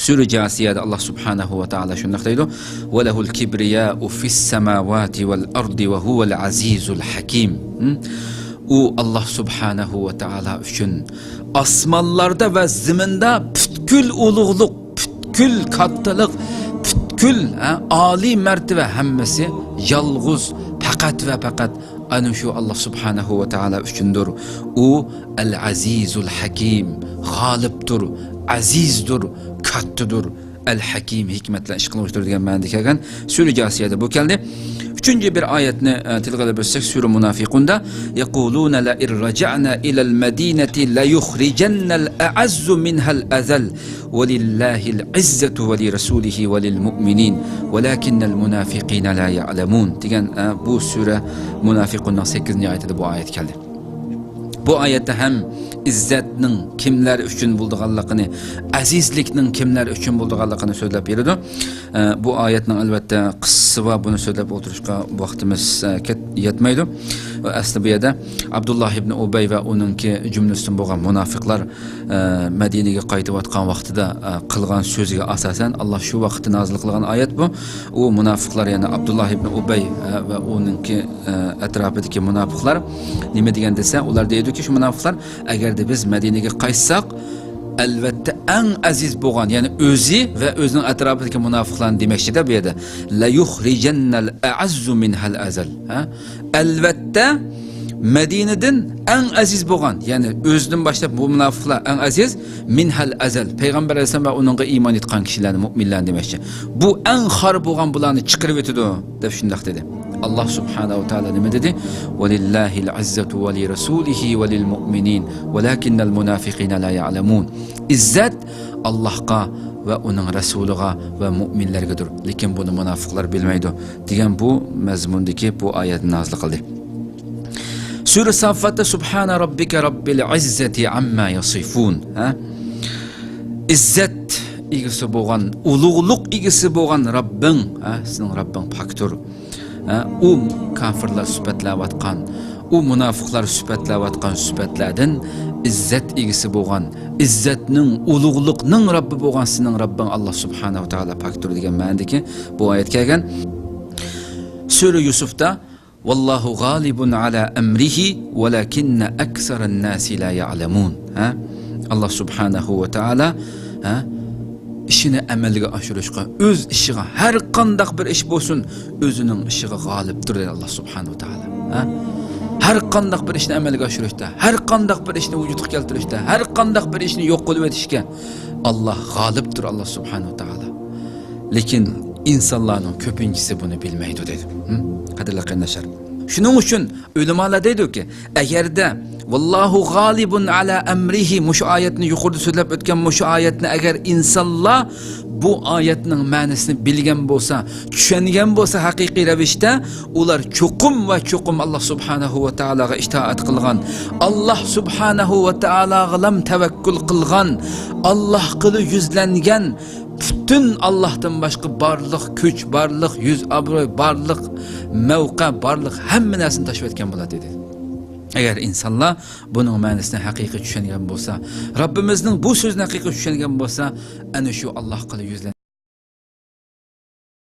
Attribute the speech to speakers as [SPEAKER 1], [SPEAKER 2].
[SPEAKER 1] Sura Jasiyada Allah subhanahu wa ta'ala shunday deydi: "Va lahul kibriya'u fis samawati wal ardi va huval azizul hakim." U Allah subhanahu wa ta'ala uchun osmonlarda va zaminda butkul ulug'liq, butkul kattalik, butkul oliy martaba hammasi yolg'iz faqat va faqat ana shu Allah subhanahu wa ta'ala uchundir. U al-azizul hakim, g'olibdir, azizdir, kattadir, al-hakim, hikmatla ish qiluvchidir degan ma'noda kelgan Sura Jasiyada bu keldi. Üçüncü bir ayetini tilgada bölsek Sura Munafiqunda yaquluna la irja'na ila al-madinati la yukhrijanna al-a'azzu minha al-azal walillahi al-izzatu wa li rasulihi wa lil mu'minin walakinna al-munafiqina la ya'lamun degan bu Sura Munafiqunning 8-oyatida bu ayet keldi. Bu ayette hem izzatning kimlar uchun bo'lganligini, azizlikning kimlar uchun bo'lganligini so'zlab beradi. Bu oyatning albatta qissasi va buni so'zlab o'tirishga vaqtimiz yetmaydi. Aslida bu yerda Abdullah ibn Ubay va uningki jumlasidan bo'lgan munofiqlar Madinaga qaytayotgan vaqtida qilgan so'ziga asosan Allah shu vaqtda nozil qilgan oyat bu. U munofiqlar, ya'ni Abdullah ibn Ubay va uningki atrofidagi munofiqlar nima degan desa, ular deydiki şu munofiqlar, agarda biz Madinaga qaytsak albatta eng aziz bo'lgan, ya'ni o'zi va o'zining atrofidagi munofiqlarni demoqchida bu yerda la yukhrijannal a'azzu minhal azal. Albatta Madinadan eng aziz bo'lgan, ya'ni o'zidan boshlab bu munofiqlar eng aziz minhal azal. Payg'ambar alayhisalom va uningga iymon etgan kishilarni, mu'minlarni demoqchi. Bu eng xor bo'lgan bularni chiqarib o'tadi deb shunday dedi. Allah subhanahu wa ta'ala nima dedi? Walillahi al-izzatu wa li rasulihi wa lil mu'minin walakinnal munafiqina la ya'lamun. İzzat Allah'a ve onun rasuliga ve mu'minlargadir. Lekin buni munofiqlar bilmaydi degan bu mazmundagi bu oyatni nozil qildi. Sura Saffatda subhana rabbika rabbil izzati amma yasifun. İzzat igisi bo'lgan, ulug'liq igisi bo'lgan Rabbing, sening Rabbing paktur. U kafirlar sifatlayotgan, u munofiqlar sifatlayotgan sifatlardan izzat egisi bo'lgan, izzatning, ulug'liqning Rabbi bo'lgan sening Rabbing Allah subhanahu wa ta'ala paktur degan ma'nodagi bu oyat kelgan. Sura Yusufda vallahu g'alibun ala amrihi walakinna aksaran nasi la ya'lamun. Allah subhanahu wa ta'ala işini amalga oshirishga, o'z ishiga, har qanday bir ish bo'lsin, o'zining ishiga g'olibdir dedi Allah subhanahu wa ta'ala. Har qanday bir ishni amalga oshirishda, har qanday bir ishni vujudga keltirishda, har qanday bir ishni yo'q qilib o'tishga Allah g'olibdir Allah subhanahu wa ta'ala. Lekin insonlarning ko'pinchisi buni bilmaydi dedi. Qadrli qarindoshlar. Shuning uchun ulamolar deydi-ki, agarda vallahu g'alibun ala amrihi mush oyatni yuqorida so'zlab o'tgan mush oyatni agar insonlar bu oyatning ma'nosini bilgan bo'lsa, tushungan bo'lsa haqiqiy ravishda, ular cho'qim va cho'qim Allah subhanahu va taologa itoat qilgan, Allah subhanahu va taologa lam tavakkul qilgan, Allah qili yuzlangan, bütün Allah'tan başka barlıq, kuch, barlıq, yüz abroy, barlıq, mevqa, barlıq hamma narsani tashib etgan bo'ladi dedi. Agar insonlar buning ma'nosini haqiqiy tushungan bo'lsa, Rabbimizning bu so'zni haqiqiy tushungan bo'lsa, ana shu Allah qili yuzlangan